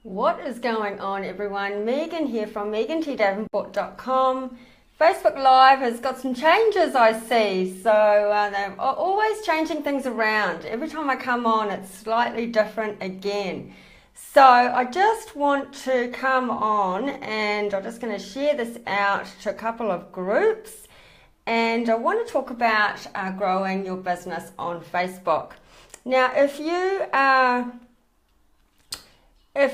What is going on, everyone? Megan here from megantdavenport.com. Facebook Live has got some changes, I see. So they're always changing things around. Every time I come on, it's slightly different again. So I just want to come on and I'm just going to share this out to a couple of groups. And I want to talk about growing your business on Facebook. Now, if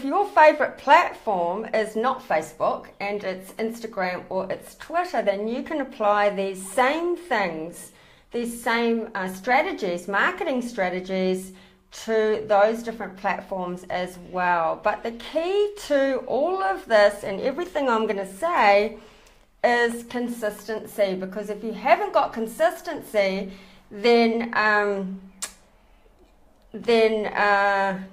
your favorite platform is not Facebook and it's Instagram or it's Twitter, then you can apply these same things, these same strategies, marketing strategies, to those different platforms as well. But the key to all of this and everything I'm going to say is consistency, because if you haven't got consistency, then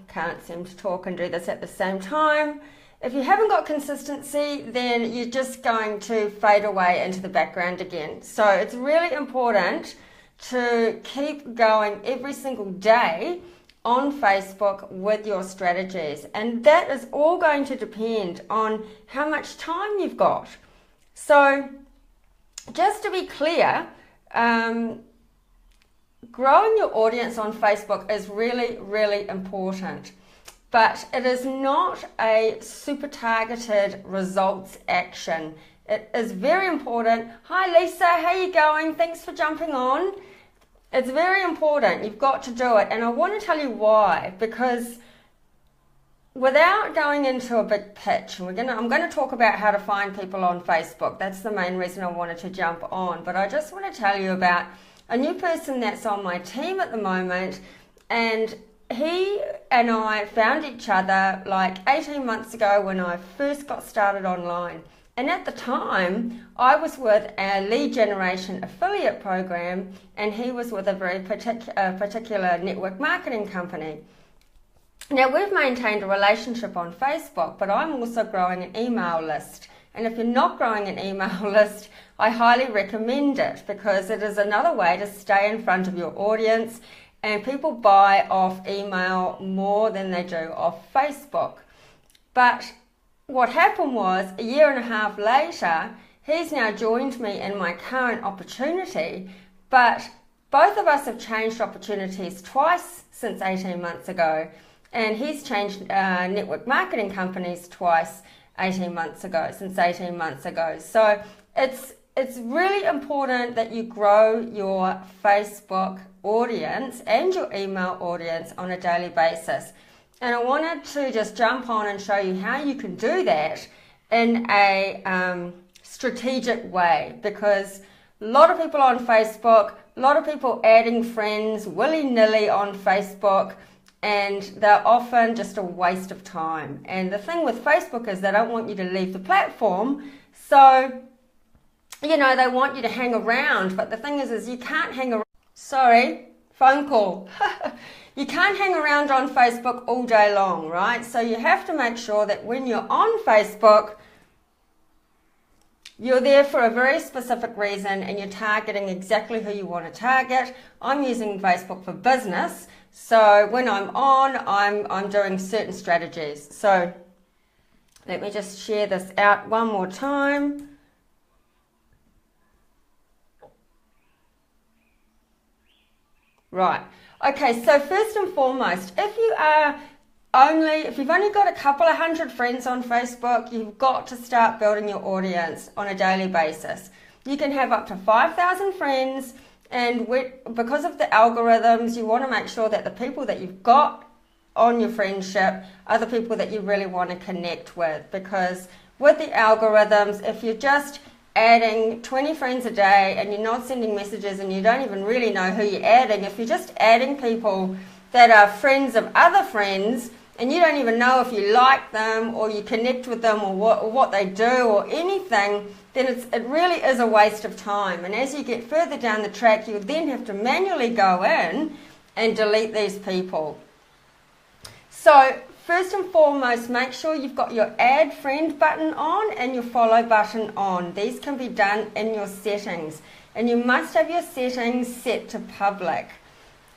can't seem to talk and do this at the same time. If you haven't got consistency, then you're just going to fade away into the background again. So it's really important to keep going every single day on Facebook with your strategies, and that is all going to depend on how much time you've got. So just to be clear, growing your audience on Facebook is really, really important, but it is not a super targeted results action. It is very important. Hi Lisa, how you going? Thanks for jumping on. It's very important. You've got to do it, and I want to tell you why, because without going into a big pitch, I'm going to talk about how to find people on Facebook. That's the main reason I wanted to jump on, but I just want to tell you about a new person that's on my team at the moment, and he and I found each other like 18 months ago when I first got started online. And at the time, I was with a lead generation affiliate program, and he was with a very particular network marketing company. Now, we've maintained a relationship on Facebook, but I'm also growing an email list. And if you're not growing an email list, I highly recommend it, because it is another way to stay in front of your audience, and people buy off email more than they do off Facebook. But what happened was, a year and a half later, he's now joined me in my current opportunity, but both of us have changed opportunities twice since 18 months ago, and he's changed network marketing companies twice since 18 months ago. So it's really important that you grow your Facebook audience and your email audience on a daily basis. And I wanted to just jump on and show you how you can do that in a strategic way, because a lot of people on Facebook, a lot of people adding friends willy-nilly on Facebook, and they're often just a waste of time. And the thing with Facebook is they don't want you to leave the platform, so they want you to hang around. But the thing is you can't hang around. Sorry, phone call. You can't hang around on Facebook all day long, right? So you have to make sure that when you're on Facebook, you're there for a very specific reason, and you're targeting exactly who you want to target. I'm using Facebook for business, so when I'm on, I'm doing certain strategies. So let me just share this out one more time. Right. Okay, so first and foremost, if you've only got a couple of hundred friends on Facebook, you've got to start building your audience on a daily basis. You can have up to 5,000 friends, and because of the algorithms, you want to make sure that the people that you've got on your friendship are the people that you really want to connect with, because with the algorithms, if you're just adding 20 friends a day and you're not sending messages and you don't even really know who you're adding, if you're just adding people that are friends of other friends and you don't even know if you like them or you connect with them or what they do or anything, then it really is a waste of time. And as you get further down the track, you then have to manually go in and delete these people. So first and foremost, make sure you've got your add friend button on and your follow button on. These can be done in your settings, and you must have your settings set to public.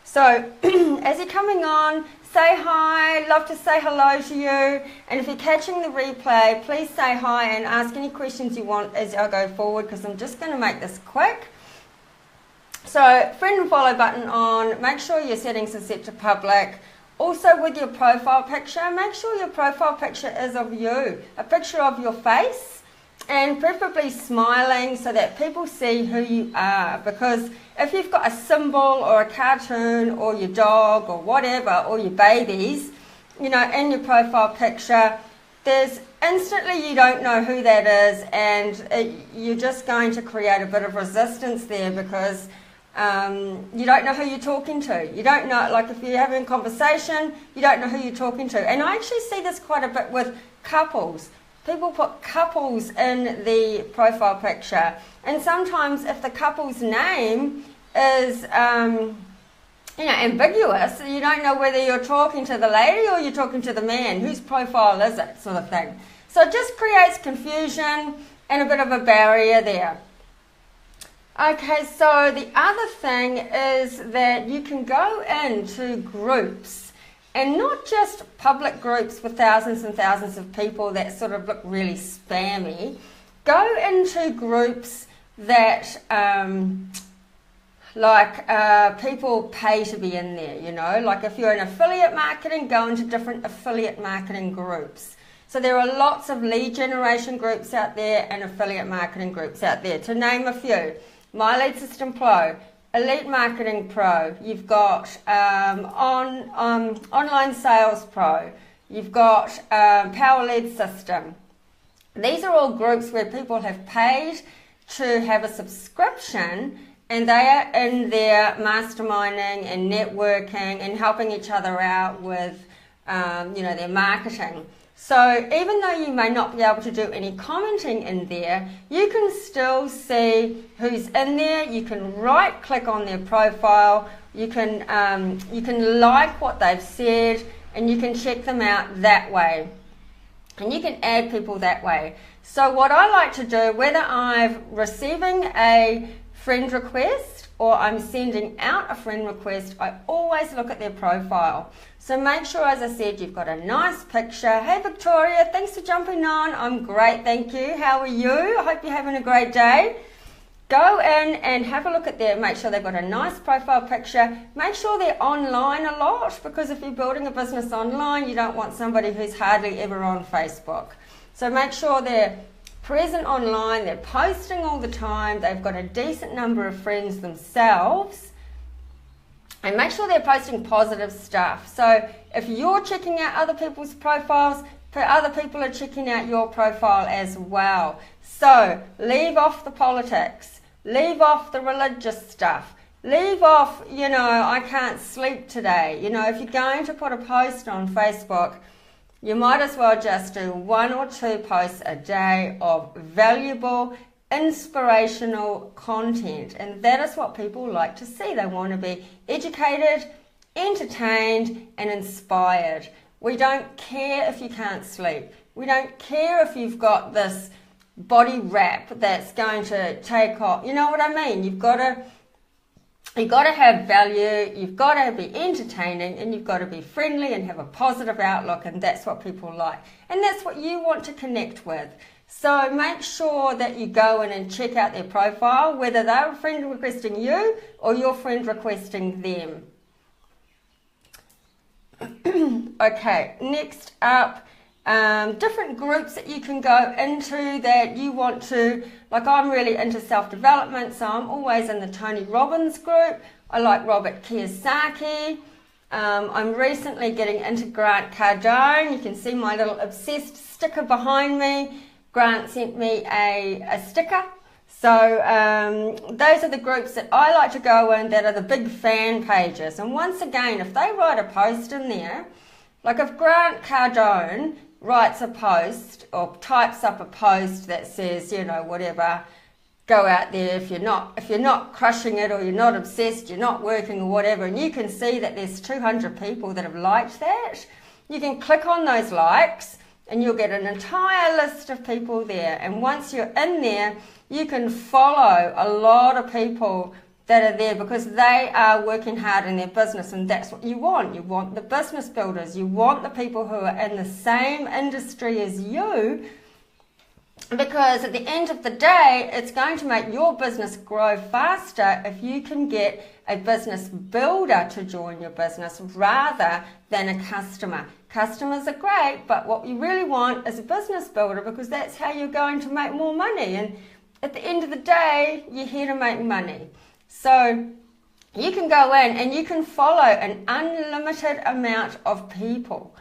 So as you're coming on, say hi, love to say hello to you. And if you're catching the replay, please say hi and ask any questions you want as I go forward, because I'm just going to make this quick. So friend and follow button on, make sure your settings are set to public. Also with your profile picture, make sure your profile picture is of you, a picture of your face, and preferably smiling so that people see who you are. Because if you've got a symbol or a cartoon or your dog or whatever, or your babies, you know, in your profile picture, there's instantly you don't know who that is, and you're just going to create a bit of resistance there, because you don't know who you're talking to. You don't know, like if you're having a conversation, you don't know who you're talking to. And I actually see this quite a bit with couples. People put couples in the profile picture. And sometimes if the couple's name is, ambiguous, you don't know whether you're talking to the lady or you're talking to the man. Whose profile is it, sort of thing. So it just creates confusion and a bit of a barrier there. Okay, so the other thing is that you can go into groups, and not just public groups with thousands and thousands of people that sort of look really spammy. Go into groups that people pay to be in there, you know. Like if you're in affiliate marketing, go into different affiliate marketing groups. So there are lots of lead generation groups out there and affiliate marketing groups out there, to name a few. My Lead System Pro, Elite Marketing Pro, you've got Online Sales Pro, you've got Power Lead System. These are all groups where people have paid to have a subscription, and they are in there masterminding and networking and helping each other out with their marketing. So even though you may not be able to do any commenting in there, you can still see who's in there. You can right click on their profile, you can like what they've said, and you can check them out that way. And you can add people that way. So what I like to do, whether I'm receiving a friend request or I'm sending out a friend request, I always look at their profile. So make sure, as I said, you've got a nice picture. Hey Victoria, thanks for jumping on. I'm great, thank you. How are you? I hope you're having a great day. Go in and have a look at their, make sure they've got a nice profile picture. Make sure they're online a lot, because if you're building a business online, you don't want somebody who's hardly ever on Facebook. So make sure they're present online, they're posting all the time, they've got a decent number of friends themselves, and make sure they're posting positive stuff. So if you're checking out other people's profiles, other people are checking out your profile as well. So leave off the politics, leave off the religious stuff, leave off, I can't sleep today. If you're going to put a post on Facebook, you might as well just do 1 or 2 posts a day of valuable, inspirational content. And that is what people like to see. They want to be educated, entertained, and inspired. We don't care if you can't sleep. We don't care if you've got this body wrap that's going to take off. You know what I mean? You've got to have value, you've got to be entertaining, and you've got to be friendly and have a positive outlook, and that's what people like. And that's what you want to connect with. So make sure that you go in and check out their profile, whether they're a friend requesting you or your friend requesting them. Okay, next up, different groups that you can go into that you want to, like I'm really into self-development, so I'm always in the Tony Robbins group. I like Robert Kiyosaki. I'm recently getting into Grant Cardone. You can see my little obsessed sticker behind me. Grant sent me a sticker. So those are the groups that I like to go in that are the big fan pages. And once again, if they write a post in there, like if Grant Cardone writes a post or types up a post that says, whatever, go out there, if you're not crushing it, or you're not obsessed, you're not working or whatever, and you can see that there's 200 people that have liked that, you can click on those likes and you'll get an entire list of people there. And once you're in there, you can follow a lot of people that are there because they are working hard in their business, and that's what you want. You want the business builders. You want the people who are in the same industry as you, because at the end of the day, it's going to make your business grow faster if you can get a business builder to join your business rather than a customer. Customers are great, but what you really want is a business builder, because that's how you're going to make more money. And at the end of the day, you're here to make money. So you can go in and you can follow an unlimited amount of people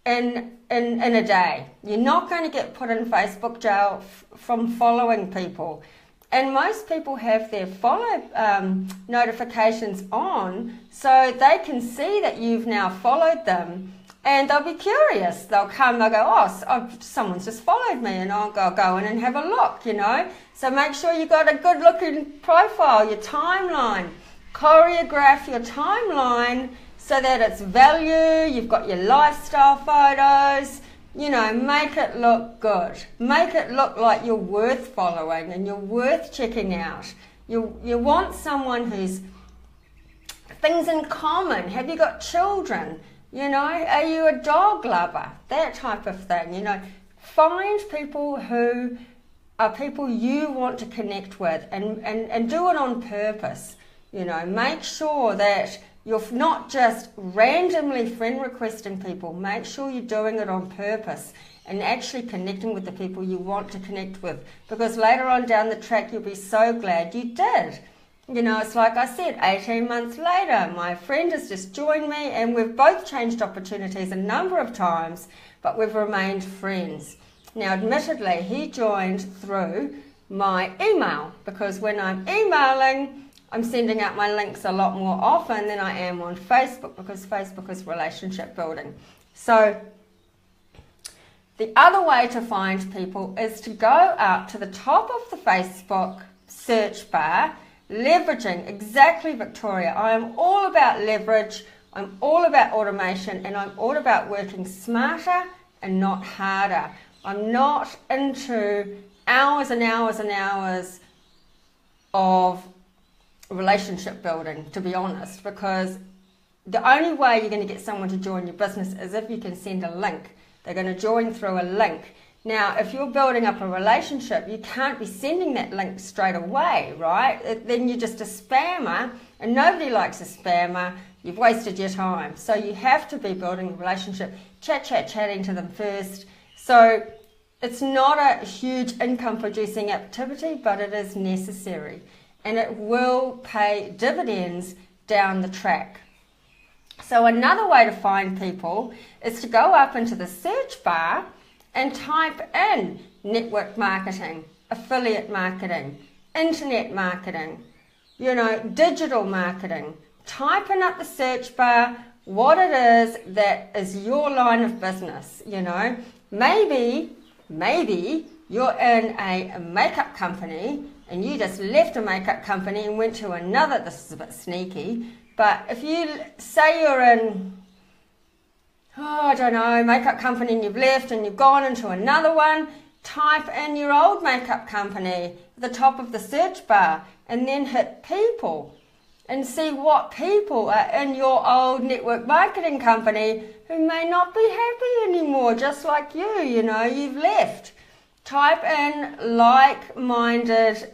in a day. You're not going to get put in Facebook jail from following people. And most people have their follow notifications on, so they can see that you've now followed them, and they'll be curious. They'll come, they'll go, oh, someone's just followed me, and I'll go in and have a look, you know. So make sure you've got a good looking profile, your timeline. Choreograph your timeline so that it's value. You've got your lifestyle photos. You know, make it look good. Make it look like you're worth following and you're worth checking out. You want someone who's things in common. Have you got children? You know, are you a dog lover? That type of thing. You know, find people who are people you want to connect with, and do it on purpose. You know, make sure that you're not just randomly friend requesting people. Make sure you're doing it on purpose and actually connecting with the people you want to connect with, because later on down the track you'll be so glad you did. You know, it's like I said, 18 months later, my friend has just joined me and we've both changed opportunities a number of times, but we've remained friends. Now, admittedly, he joined through my email, because when I'm emailing, I'm sending out my links a lot more often than I am on Facebook, because Facebook is relationship building. So the other way to find people is to go up to the top of the Facebook search bar, leveraging exactly Victoria. I am all about leverage, I'm all about automation, and I'm all about working smarter and not harder. I'm not into hours and hours and hours of relationship building, to be honest, because the only way you're going to get someone to join your business is if you can send a link. They're going to join through a link. Now, if you're building up a relationship, you can't be sending that link straight away, right? Then you're just a spammer, and nobody likes a spammer. You've wasted your time. So you have to be building a relationship, chatting to them first. So it's not a huge income producing activity, but it is necessary, and it will pay dividends down the track. So another way to find people is to go up into the search bar and type in network marketing, affiliate marketing, internet marketing, you know, digital marketing. Type in up the search bar what it is that is your line of business, you know. Maybe you're in a makeup company and you just left a makeup company and went to another. This is a bit sneaky, but if you say you're in, I don't know, makeup company, and you've left and you've gone into another one, type in your old makeup company at the top of the search bar and then hit people and see what people are in your old network marketing company who may not be happy anymore, just like you know, you've left. Type in like-minded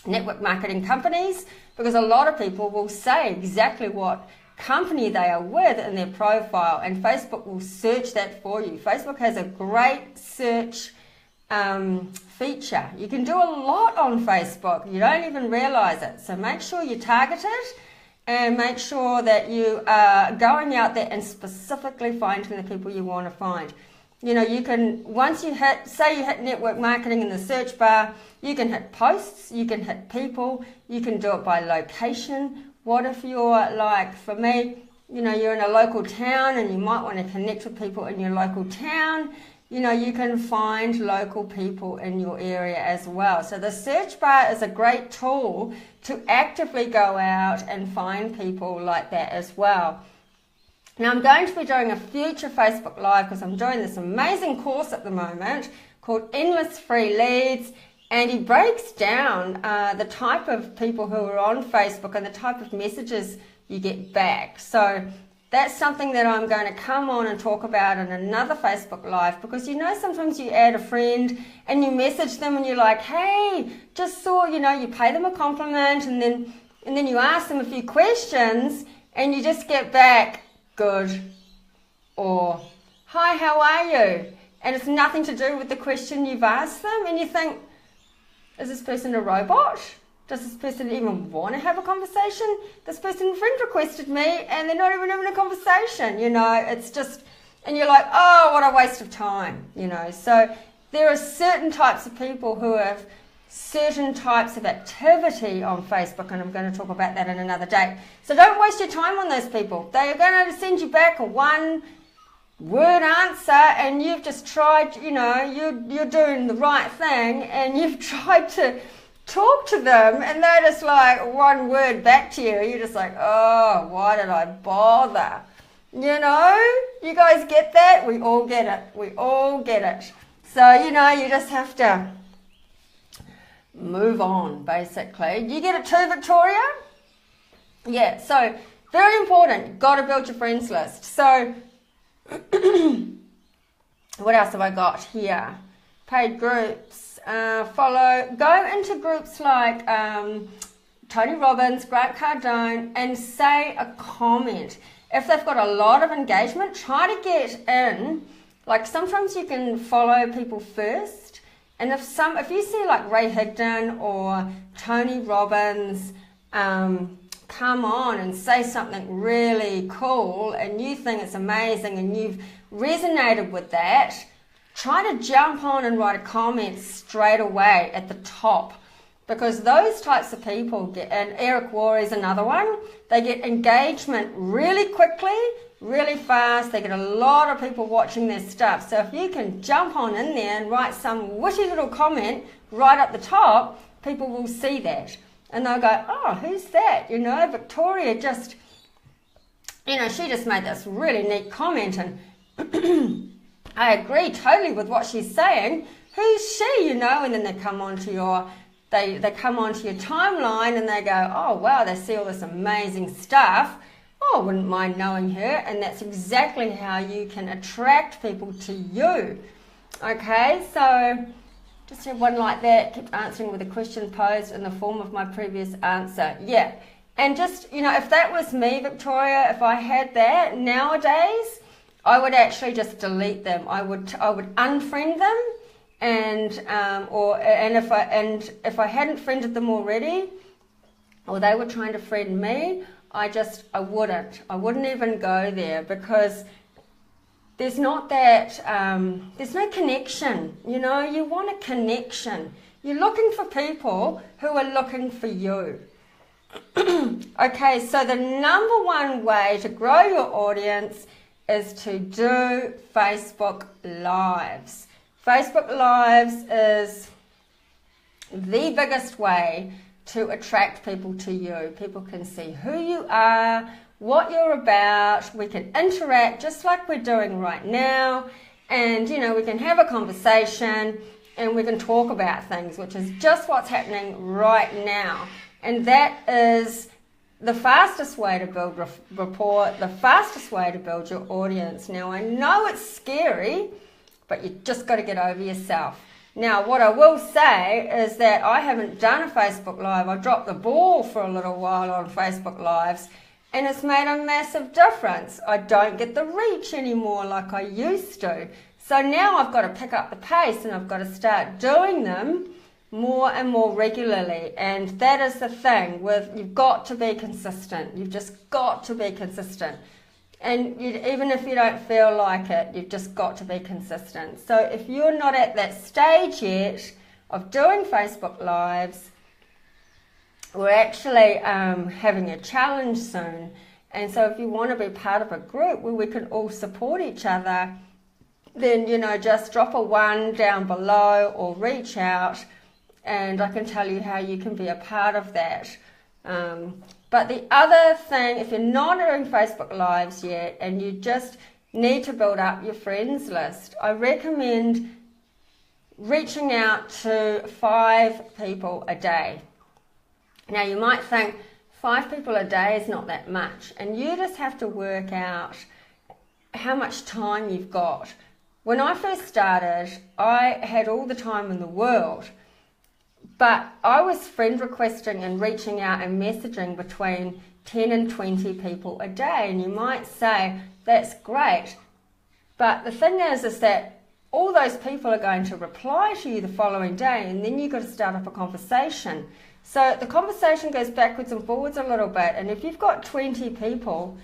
network marketing companies, because a lot of people will say exactly what company they are with in their profile, and Facebook will search that for you. Facebook has a great search feature. You can do a lot on Facebook. You don't even realize it. So make sure you target it, and make sure that you are going out there and specifically finding the people you want to find. You know, you can, once you hit, say you hit network marketing in the search bar, you can hit posts, you can hit people, you can do it by location. What if you're like, for me, you know, you're in a local town and you might want to connect with people in your local town. You know, you can find local people in your area as well. So the search bar is a great tool to actively go out and find people like that as well. Now, I'm going to be doing a future Facebook Live, because I'm doing this amazing course at the moment called Endless Free Leads, And he breaks down the type of people who are on Facebook and the type of messages you get back. So that's something that I'm going to come on and talk about in another Facebook Live, because sometimes you add a friend and you message them and you're like, hey, just saw, you pay them a compliment, and then you ask them a few questions and you just get back, good, or hi, how are you? And it's nothing to do with the question you've asked them, and you think, is this person a robot? Does this person even want to have a conversation? This person friend requested me and they're not even having a conversation, it's just, and you're like, oh, what a waste of time, So there are certain types of people who have certain types of activity on Facebook, and I'm going to talk about that in another day. So don't waste your time on those people. They are going to send you back a one-word answer, and you've just tried, you're doing the right thing, and you've tried to talk to them, and they're just like one word back to you. You're just like, oh, why did I bother? You guys get that? We all get it. We all get it. So, you just have to move on, basically. You get it too, Victoria? Yeah, so very important. You've got to build your friends list. So what else have I got here? Paid groups, go into groups like Tony Robbins, Grant Cardone, and say a comment. If they've got a lot of engagement, try to get in. Like sometimes you can follow people first, and if you see like Ray Higdon or Tony Robbins come on and say something really cool and you think it's amazing and you've resonated with that, try to jump on and write a comment straight away at the top, because those types of people get, and Eric Worre is another one, they get engagement really quickly, really fast. They get a lot of people watching their stuff. So if you can jump on in there and write some witty little comment right up the top, people will see that. And they'll go, oh, who's that? Victoria just, she just made this really neat comment, and I agree totally with what she's saying. Who's she? And then they come onto they come onto your timeline and they go, oh wow, they see all this amazing stuff. Oh, I wouldn't mind knowing her. And that's exactly how you can attract people to you. Okay, so just have one like that. Keep answering with a question posed in the form of my previous answer. Yeah, and just, if that was me, Victoria, if I had that nowadays, I would actually just delete them. I would unfriend them, and if I hadn't friended them already, or they were trying to friend me, I wouldn't even go there, because there's not that, there's no connection. You want a connection. You're looking for people who are looking for you. Okay, so the number one way to grow your audience is to do Facebook Lives. Facebook Lives is the biggest way to attract people to you. People can see who you are, what you're about. We can interact just like we're doing right now, and we can have a conversation and we can talk about things, which is just what's happening right now. And that is the fastest way to build rapport, the fastest way to build your audience. Now, I know it's scary, but you just got to get over yourself. Now, what I will say is that I haven't done a Facebook Live. I dropped the ball for a little while on Facebook Lives, and it's made a massive difference. I don't get the reach anymore like I used to. So now I've got to pick up the pace, and I've got to start doing them more and more regularly. And that is the thing with, you've got to be consistent. You've just got to be consistent. And even if you don't feel like it, you've just got to be consistent. So if you're not at that stage yet of doing Facebook Lives, we're actually having a challenge soon. And so if you want to be part of a group where we can all support each other, then, just drop a 1 down below or reach out, and I can tell you how you can be a part of that. But the other thing, if you're not doing Facebook Lives yet and you just need to build up your friends list, I recommend reaching out to 5 people a day. Now you might think 5 people a day is not that much, and you just have to work out how much time you've got. When I first started, I had all the time in the world, but I was friend requesting and reaching out and messaging between 10 and 20 people a day, and you might say, that's great, but the thing is that all those people are going to reply to you the following day, and then you've got to start up a conversation. So the conversation goes backwards and forwards a little bit, and if you've got 20 people,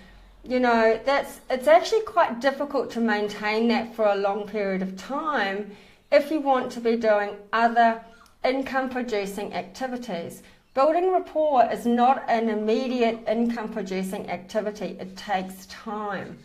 you know, it's actually quite difficult to maintain that for a long period of time if you want to be doing other income producing activities. Building rapport is not an immediate income producing activity. It takes time.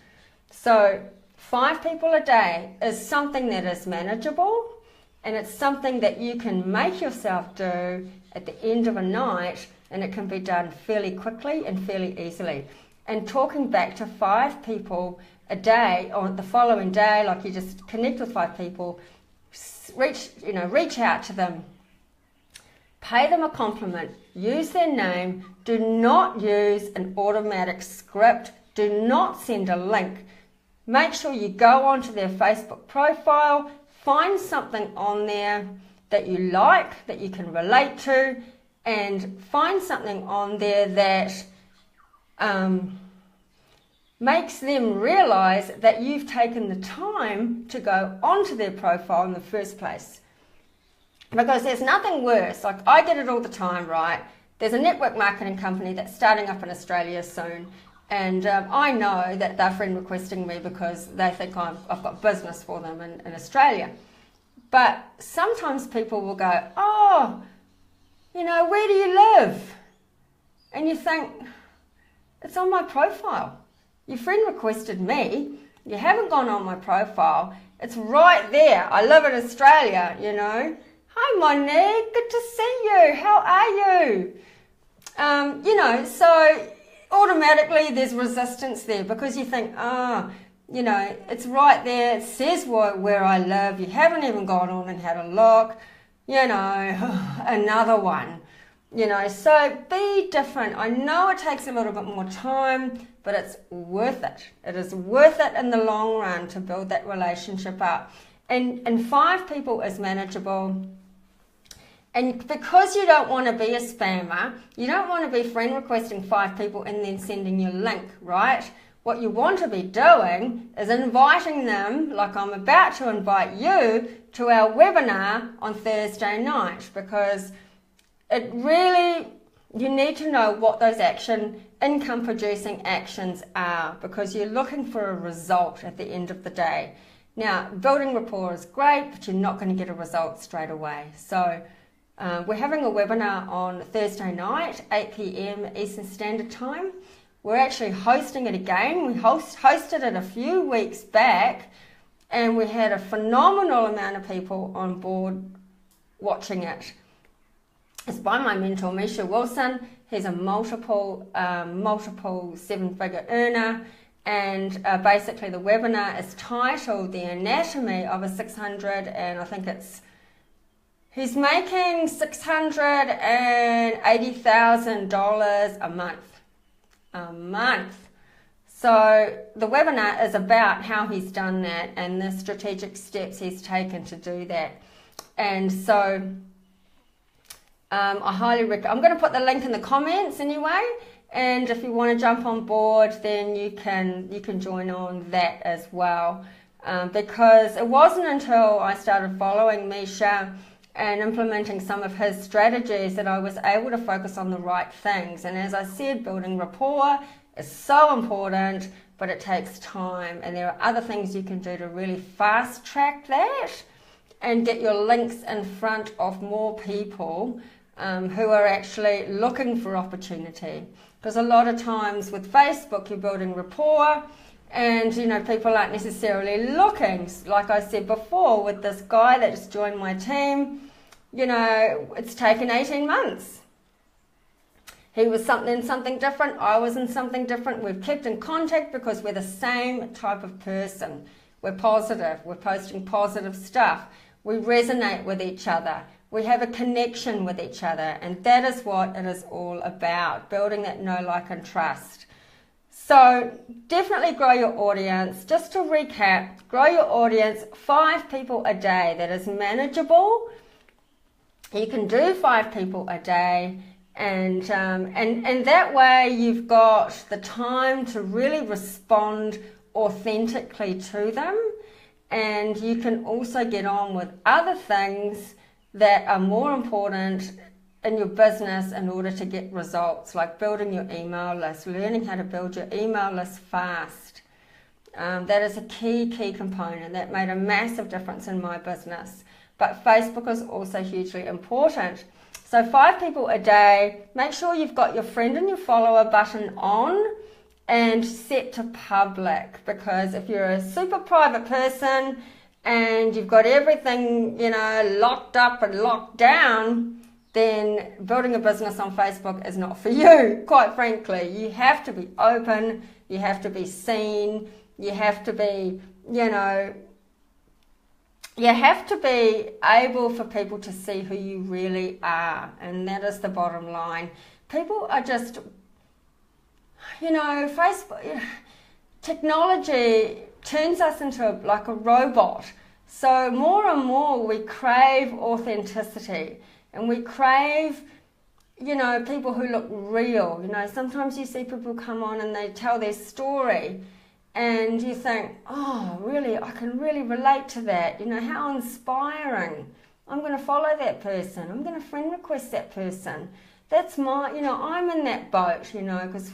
So 5 people a day is something that is manageable, and it's something that you can make yourself do at the end of a night, and it can be done fairly quickly and fairly easily. And talking back to 5 people a day, or the following day, like you just connect with 5 people, reach out to them, pay them a compliment, use their name, do not use an automatic script, do not send a link. Make sure you go onto their Facebook profile, find something on there that you like, that you can relate to, and find something on there that makes them realize that you've taken the time to go onto their profile in the first place. Because there's nothing worse, like I get it all the time, right? There's a network marketing company that's starting up in Australia soon, and I know that they're friend requesting me because they think I've got business for them in Australia. But sometimes people will go, oh, you know, where do you live? And you think, it's on my profile. You friend requested me, you haven't gone on my profile, it's right there. I live in Australia, you know. Hi Monique, good to see you, how are you? You know, so automatically there's resistance there because you think, you know, it's right there, it says where I live, you haven't even gone on and had a look, you know, another one. You know, so be different. I know it takes a little bit more time, but it's worth it. It is worth it in the long run to build that relationship up. And 5 people is manageable. And because you don't want to be a spammer, you don't want to be friend requesting 5 people and then sending you a link, right? What you want to be doing is inviting them, like I'm about to invite you, to our webinar on Thursday night, because it really, you need to know what those income producing actions are, because you're looking for a result at the end of the day. Now, building rapport is great, but you're not going to get a result straight away. So we're having a webinar on Thursday night, 8 p.m. Eastern Standard Time. We're actually hosting it again. We hosted it a few weeks back, and we had a phenomenal amount of people on board watching it. It's by my mentor, Misha Wilson. He's a multiple 7-figure earner, and basically the webinar is titled The Anatomy of a 600, and I think he's making $680,000 a month. So the webinar is about how he's done that and the strategic steps he's taken to do that. And so I highly recommend. I'm going to put the link in the comments anyway, and if you want to jump on board, then you can join on that as well. Because it wasn't until I started following Misha and implementing some of his strategies that I was able to focus on the right things. And as I said, building rapport is so important, but it takes time, and there are other things you can do to really fast track that and get your links in front of more people who are actually looking for opportunity. Because a lot of times with Facebook, you're building rapport, and you know, people aren't necessarily looking. Like I said before, with this guy that just joined my team, you know, it's taken 18 months. He was something different, I was in something different. We've kept in contact because we're the same type of person. We're positive, we're posting positive stuff. We resonate with each other. We have a connection with each other, and that is what it is all about, building that know, like, and trust. So definitely grow your audience. Just to recap, grow your audience, 5 people a day. That is manageable. You can do 5 people a day, and that way you've got the time to really respond authentically to them, and you can also get on with other things that are more important in your business in order to get results, like building your email list, learning how to build your email list fast. That is a key component that made a massive difference in my business. But Facebook is also hugely important. So 5 people a day. Make sure you've got your friend and your follower button on and set to public, because if you're a super private person and you've got everything, locked up and locked down, then building a business on Facebook is not for you, quite frankly. You have to be open, you have to be seen, you have to be, you have to be able for people to see who you really are, and that is the bottom line. People are just, Facebook, technology turns us into like a robot. So more and more we crave authenticity, and we crave, people who look real. Sometimes you see people come on and they tell their story, and you think, oh, really, I can really relate to that. How inspiring. I'm going to follow that person. I'm going to friend request that person. That's I'm in that boat, because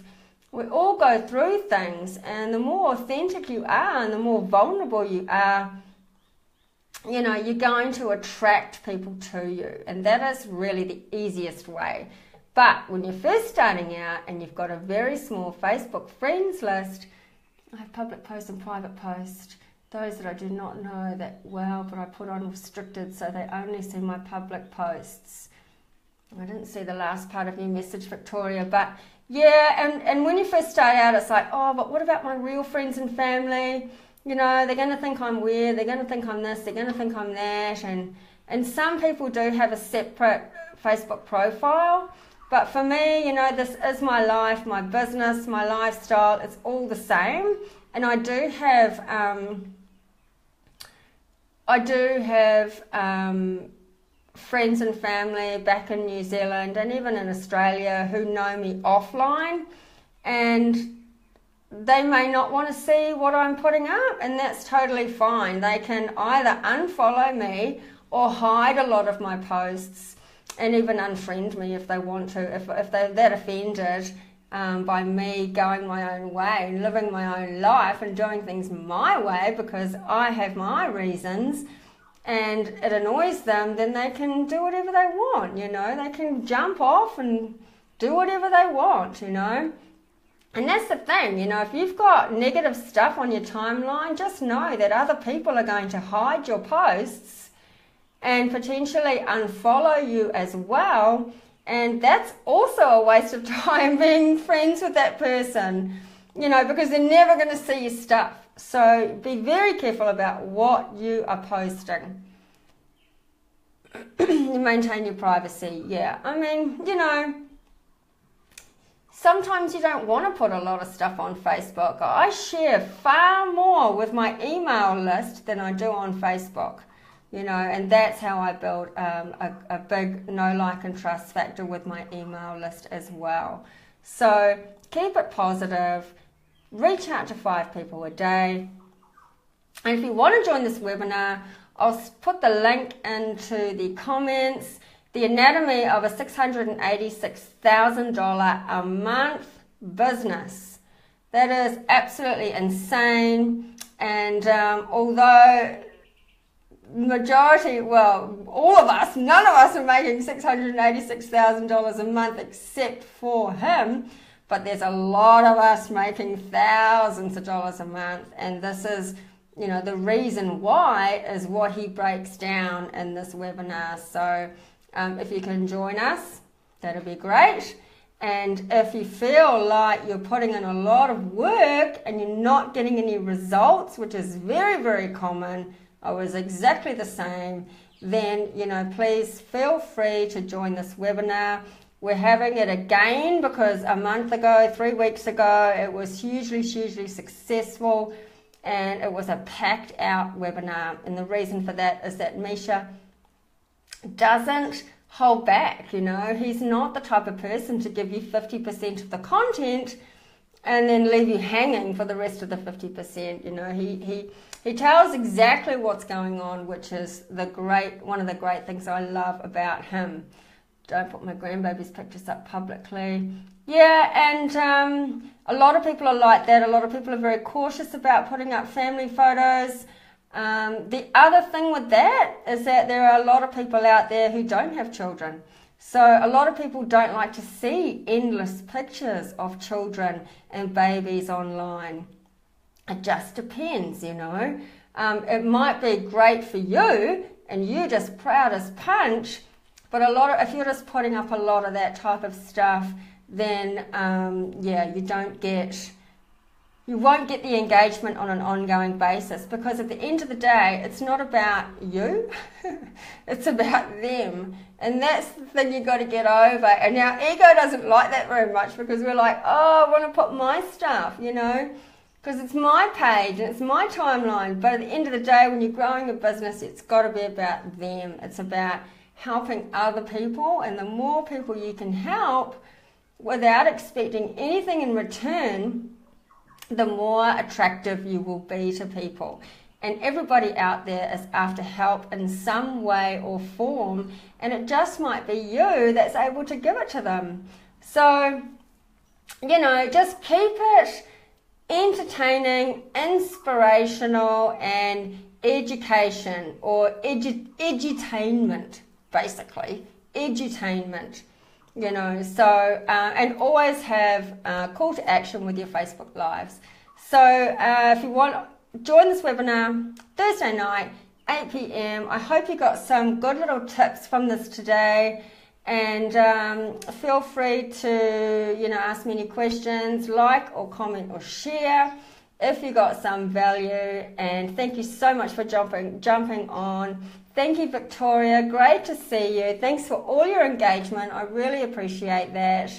we all go through things, and the more authentic you are and the more vulnerable you are, you're going to attract people to you, and that is really the easiest way. But when you're first starting out and you've got a very small Facebook friends list, I have public post and private post. Those that I do not know that well, but I put on restricted so they only see my public posts. I didn't see the last part of your message, Victoria, but yeah, and when you first start out, it's like, oh, but what about my real friends and family? They're going to think I'm weird, they're going to think I'm this, they're going to think I'm that, and some people do have a separate Facebook profile, but for me, this is my life, my business, my lifestyle, it's all the same, and I do have friends and family back in New Zealand and even in Australia who know me offline, and they may not want to see what I'm putting up, and that's totally fine. They can either unfollow me or hide a lot of my posts and even unfriend me if they want to, if they're that offended by me going my own way and living my own life and doing things my way because I have my reasons and it annoys them. Then they can do whatever they want, they can jump off and do whatever they want, And that's the thing, if you've got negative stuff on your timeline, just know that other people are going to hide your posts and potentially unfollow you as well. And that's also a waste of time being friends with that person, because they're never going to see your stuff. So be very careful about what you are posting. You maintain your privacy, yeah. Sometimes you don't want to put a lot of stuff on Facebook. I share far more with my email list than I do on Facebook, and that's how I build a big know, like, and trust factor with my email list as well. So keep it positive, reach out to 5 people a day, and if you want to join this webinar, I'll put the link into the comments. The anatomy of a $686,000 a month business. That is absolutely insane. And although all of us, none of us are making $686,000 a month except for him, but there's a lot of us making thousands of dollars a month, and this is, the reason why is what he breaks down in this webinar. So if you can join us, that'll be great. And if you feel like you're putting in a lot of work and you're not getting any results, which is very, very common, I was exactly the same, then, please feel free to join this webinar. We're having it again because a month ago, 3 weeks ago, it was hugely successful, and it was a packed out webinar. And the reason for that is that Misha doesn't hold back. He's not the type of person to give you 50% of the content and then leave you hanging for the rest of the 50%. He tells exactly what's going on, which is one of the great things I love about him. Don't put my grandbaby's pictures up publicly. Yeah, and a lot of people are like that. A lot of people are very cautious about putting up family photos. The other thing with that is that there are a lot of people out there who don't have children. So a lot of people don't like to see endless pictures of children and babies online. It just depends, It might be great for you and you're just proud as punch, but if you're just putting up a lot of that type of stuff, then you won't get the engagement on an ongoing basis, because at the end of the day, it's not about you, it's about them. And that's the thing you got to get over. And our ego doesn't like that very much, because we're like, I want to put my stuff, because it's my page and it's my timeline. But at the end of the day, when you're growing a business, it's got to be about them. It's about helping other people, and the more people you can help without expecting anything in return, the more attractive you will be to people. And everybody out there is after help in some way or form, and it just might be you that's able to give it to them. So, just keep it entertaining, inspirational, and education, or edutainment, basically. Edutainment. And always have a call to action with your Facebook Lives. So if you want, join this webinar Thursday night, 8 p.m. I hope you got some good little tips from this today, and feel free to, ask me any questions, like or comment or share if you got some value. And thank you so much for jumping on. Thank you, Victoria. Great to see you. Thanks for all your engagement. I really appreciate that.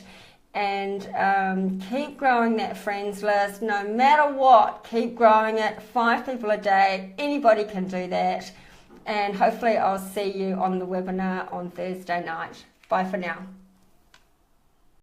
And keep growing that friends list. No matter what, keep growing it. 5 people a day. Anybody can do that. And hopefully I'll see you on the webinar on Thursday night. Bye for now.